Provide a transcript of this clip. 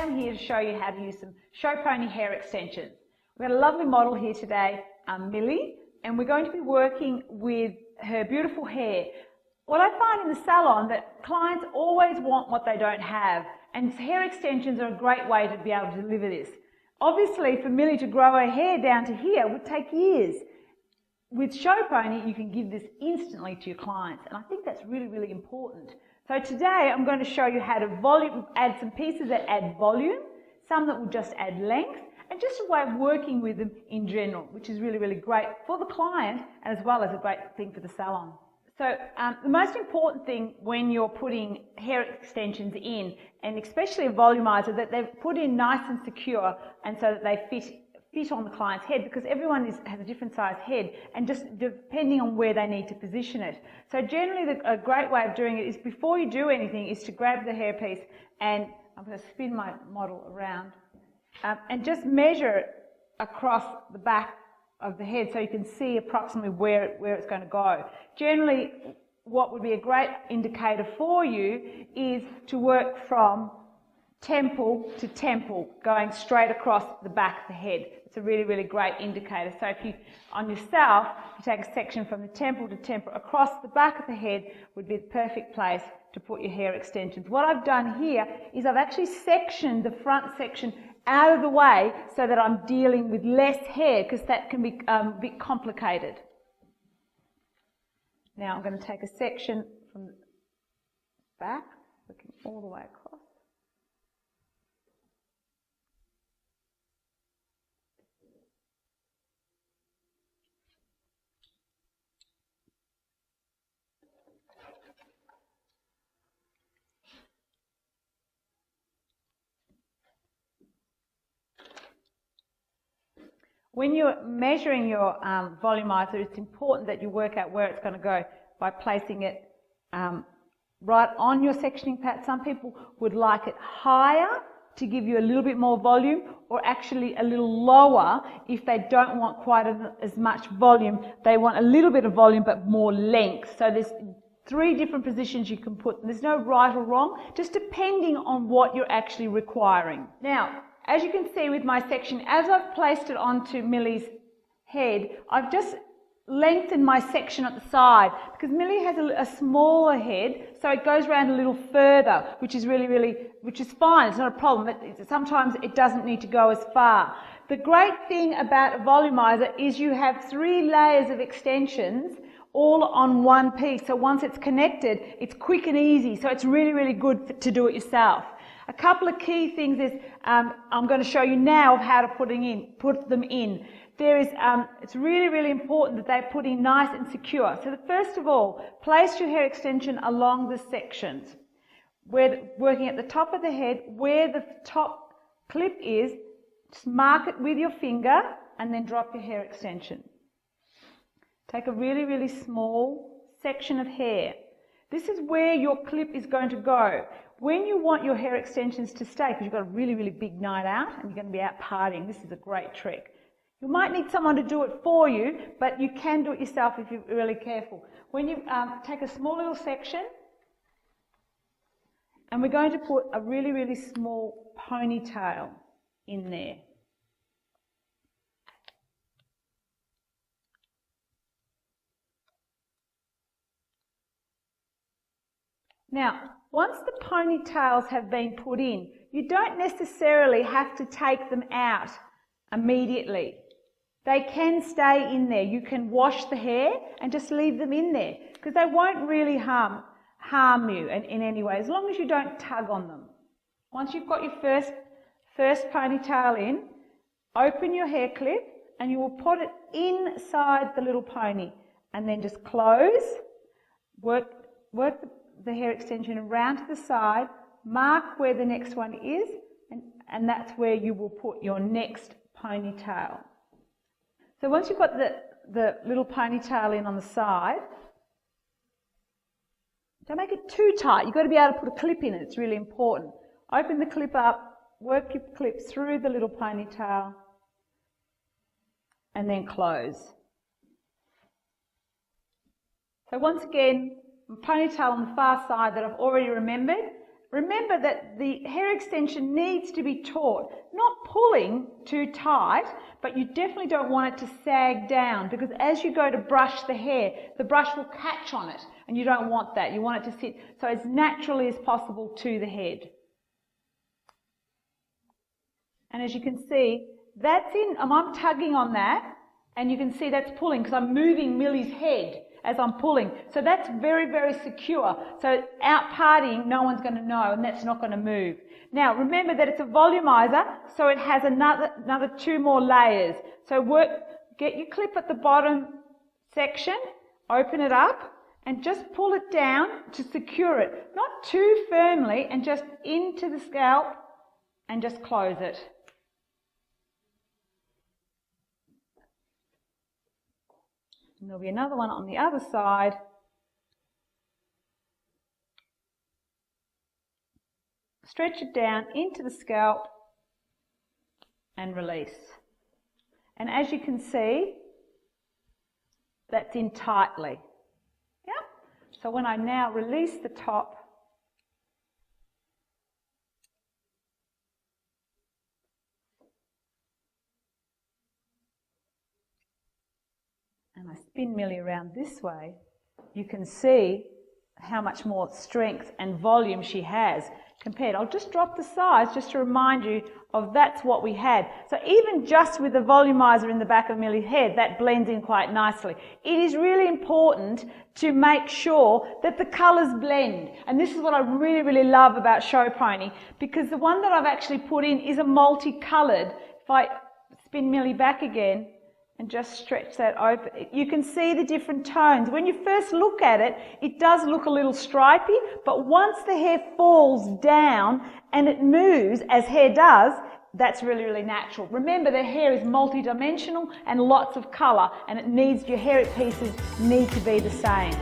I'm here to show you how to use some Showpony hair extensions. We've got a lovely model here today, Millie, and we're going to be working with her beautiful hair. What I find in the salon that clients always want what they don't have, and hair extensions are a great way to be able to deliver this. Obviously, for Millie to grow her hair down to here would take years. With Showpony, you can give this instantly to your clients, and I think that's really, really important. So today, I'm going to show you how to add some pieces that add volume, some that will just add length, and just a way of working with them in general, which is really, really great for the client, as well as a great thing for the salon. So the most important thing when you're putting hair extensions in, and especially a volumizer, that they're put in nice and secure, and so that they fit on the client's head, because everyone has a different size head, and just depending on where they need to position it. So generally a great way of doing it is, before you do anything, is to grab the hairpiece, and I'm going to spin my model around, and just measure it across the back of the head so you can see approximately where it's going to go. Generally, what would be a great indicator for you is to work from temple to temple, going straight across the back of the head. It's a really, really great indicator. So if you, on yourself, you take a section from the temple to temple across the back of the head, would be the perfect place to put your hair extensions. What I've done here is I've actually sectioned the front section out of the way so that I'm dealing with less hair, because that can be a bit complicated. Now I'm going to take a section from the back, looking all the way across. When you're measuring your volumizer, it's important that you work out where it's going to go by placing it right on your sectioning pad. Some people would like it higher to give you a little bit more volume, or actually a little lower if they don't want quite as much volume. They want a little bit of volume but more length. So there's 3 different positions you can put. There's no right or wrong, just depending on what you're actually requiring. Now, as you can see with my section, as I've placed it onto Millie's head, I've just lengthened my section at the side, because Millie has a smaller head, so it goes around a little further, which is which is fine. It's not a problem. Sometimes it doesn't need to go as far. The great thing about a volumizer is you have 3 layers of extensions all on one piece. So once it's connected, it's quick and easy. So it's really, really good to do it yourself. A couple of key things is I'm going to show you now of how to put them in. It's really, really important that they're put in nice and secure. So first of all, place your hair extension along the sections. Working at the top of the head, where the top clip is, just mark it with your finger and then drop your hair extension. Take a really, really small section of hair. This is where your clip is going to go. When you want your hair extensions to stay, because you've got a really, really big night out and you're going to be out partying, this is a great trick. You might need someone to do it for you, but you can do it yourself if you're really careful. When you take a small little section, and we're going to put a really, really small ponytail in there. Now, once the ponytails have been put in, you don't necessarily have to take them out immediately. They can stay in there. You can wash the hair and just leave them in there, because they won't really harm you in any way, as long as you don't tug on them. Once you've got your first ponytail in, open your hair clip and you will put it inside the little pony, and then just close, work the hair extension around to the side, mark where the next one is, and that's where you will put your next ponytail. So once you've got the little ponytail in on the side, don't make it too tight. You've got to be able to put a clip in it. It's really important. Open the clip up, work your clip through the little ponytail, and then close. So once again, ponytail on the far side that I've already remembered, Remember that the hair extension needs to be taut, not pulling too tight, but you definitely don't want it to sag down, because as you go to brush the hair, the brush will catch on it, and you don't want that. You want it to sit so as naturally as possible to the head. And as you can see, that's in, I'm tugging on that, and you can see that's pulling because I'm moving Millie's head as I'm pulling. So that's very, very secure. So out partying, no one's going to know, and that's not going to move. Now, remember that it's a volumizer, so it has another 2 more layers. So get your clip at the bottom section, open it up, and just pull it down to secure it. Not too firmly, and just into the scalp, and just close it. And there'll be another one on the other side. Stretch it down into the scalp and release. And as you can see, that's in tightly. Yeah? So when I now release the top, and I spin Millie around this way, you can see how much more strength and volume she has compared. I'll just drop the size just to remind you of that's what we had. So even just with the volumizer in the back of Millie's head, that blends in quite nicely. It is really important to make sure that the colours blend. And this is what I really, really love about Showpony, because the one that I've actually put in is a multicoloured. If I spin Millie back again, and just stretch that open, you can see the different tones. When you first look at it, it does look a little stripy, but once the hair falls down and it moves, as hair does, that's really, really natural. Remember, the hair is multidimensional and lots of colour, and your hair pieces need to be the same.